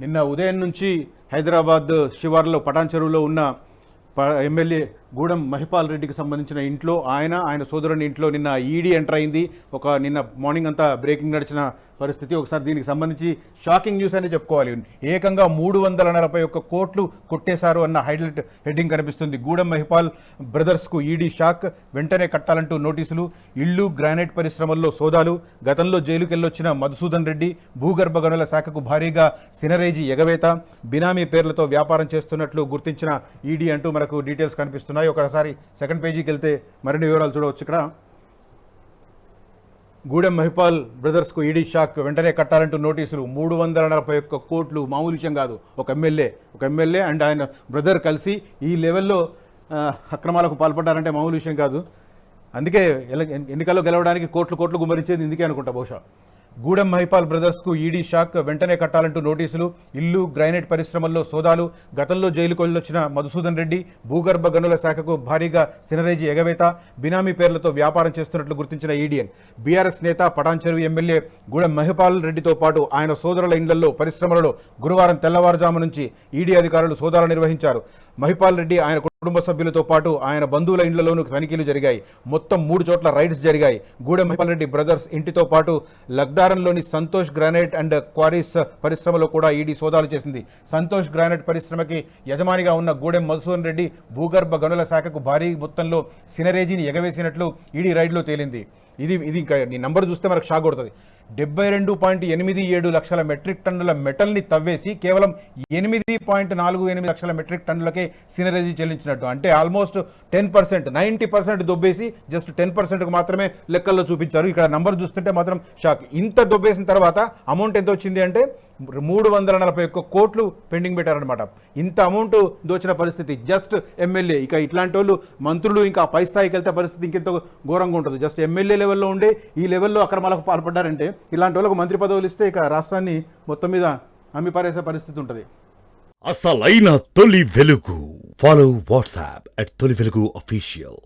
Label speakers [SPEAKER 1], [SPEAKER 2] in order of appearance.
[SPEAKER 1] నిన్న ఉదయం నుంచి హైదరాబాద్ శివార్లో పటాన్ చెరువులో ఉన్న ఎమ్మెల్యే గూడెం మహిపాల్ రెడ్డికి సంబంధించిన ఇంట్లో ఆయన సోదరుని ఇంట్లో నిన్న ఈడీ ఎంటర్ అయింది. నిన్న మార్నింగ్ అంతా బ్రేకింగ్ నడిచిన పరిస్థితి. ఒకసారి దీనికి సంబంధించి షాకింగ్ న్యూస్ అని చెప్పుకోవాలి. ఏకంగా 341 కోట్లు కొట్టేశారు అన్న హైలైట్ హెడ్డింగ్ కనిపిస్తుంది. గూడెం మహిపాల్ బ్రదర్స్కు ఈడీ షాక్, వెంటనే కట్టాలంటూ నోటీసులు, ఇళ్లు గ్రానైట్ పరిశ్రమల్లో సోదాలు, గతంలో జైలుకెళ్లొచ్చిన మధుసూదన్ రెడ్డి, భూగర్భ గనుల శాఖకు భారీగా సినరేజీ ఎగవేత, బినామీ పేర్లతో వ్యాపారం చేస్తున్నట్లు గుర్తించిన ఈడీ అంటూ మనకు డీటెయిల్స్ కనిపిస్తున్నాయి. ఒకసారి సెకండ్ పేజీకి వెళ్తే మరిన్ని వివరాలు చూడవచ్చు. ఇక్కడ గూడెం మహిపాల్ బ్రదర్స్కు ఈడీ షాక్, వెంటనే కట్టాలంటూ నోటీసులు. 341 కోట్లు మామూలు విషయం కాదు. ఒక ఎమ్మెల్యే అండ్ ఆయన బ్రదర్ కలిసి ఈ లెవెల్లో అక్రమాలకు పాల్పడ్డారంటే మామూలు విషయం కాదు. అందుకే ఎన్నికల్లో గెలవడానికి కోట్లు గుమ్మరించేది ఇందుకే అనుకుంటా బహుశా. గూడెం మహిపాల్ బ్రదర్స్కు ఈడీ షాక్, వెంటనే కట్టాలంటూ నోటీసులు, ఇల్లు గ్రానైట్ పరిశ్రమల్లో సోదాలు, గతంలో జైలుకు వెళ్ళొచ్చిన మధుసూదన్ రెడ్డి, భూగర్భ గనుల శాఖకు భారీగా సినరేజీ ఎగవేత, బినామీ పేర్లతో వ్యాపారం చేస్తున్నట్లు గుర్తించిన ఈడీఎన్. బీఆర్ఎస్ నేత పటాన్ చెరువు ఎమ్మెల్యే గూడెం మహిపాల్ రెడ్డితో పాటు ఆయన సోదరుల ఇండ్లలో పరిశ్రమలలో గురువారం తెల్లవారుజాము నుంచి ఈడీ అధికారులు సోదాలు నిర్వహించారు. మహిపాల్ రెడ్డి ఆయన కుటుంబ సభ్యులతో పాటు ఆయన బంధువుల ఇండ్లలోనూ తనిఖీలు జరిగాయి. మొత్తం 3 చోట్ల రైడ్స్ జరిగాయి. గూడెం మహిపాల్ రెడ్డి బ్రదర్స్ ఇంటితో పాటు లగ్దారంలోని సంతోష్ గ్రానైట్ అండ్ క్వారీస్ పరిశ్రమలో కూడా ఈడీ సోదాలు చేసింది. సంతోష్ గ్రానైట్ పరిశ్రమకి యజమానిగా ఉన్న గూడెం మధుసూదన్ రెడ్డి భూగర్భ గనుల శాఖకు భారీ మొత్తంలో సినరేజీని ఎగవేసినట్లు ఈడీ రైడ్లో తేలింది. ఇది ఇంకా ఈ నంబర్ చూస్తే మనకు షాక్ కొడుతుంది. 72.87 లక్షల మెట్రిక్ టన్నుల మెటల్ని తవ్వేసి కేవలం 8.48 లక్షల మెట్రిక్ టన్నులకే సినరేజీ చెల్లించినట్టు. అంటే ఆల్మోస్ట్ 10%, 90% దొబ్బేసి జస్ట్ 10%కు మాత్రమే లెక్కల్లో చూపించారు. ఇక్కడ నంబర్ చూస్తుంటే మాత్రం షాక్. ఇంత దొబ్బేసిన తర్వాత అమౌంట్ ఎంత వచ్చింది అంటే 341 కోట్లు పెండింగ్ పెట్టారనమాట. ఇంత అమౌంట్ దోచిన పరిస్థితి జస్ట్ ఎమ్మెల్యే. ఇక ఇట్లాంటి వాళ్ళు మంత్రులు ఇంకా పై స్థాయికి వెళ్తే పరిస్థితి ఇంకెంత ఘోరంగా ఉంటుంది. జస్ట్ ఎమ్మెల్యే లెవెల్లో ఉండే ఈ లెవెల్లో అక్రమాలకు పాల్పడ్డారంటే ఇలాంటి వాళ్ళకు మంత్రి పదవులు ఇస్తే ఇక రాష్ట్రాన్ని మొత్తం మీద అమ్మి పారేసే పరిస్థితి ఉంటుంది.
[SPEAKER 2] అసలైన తొలి వెలుగు. ఫాలో వాట్సాప్ @తొలి వెలుగు అఫీషియల్.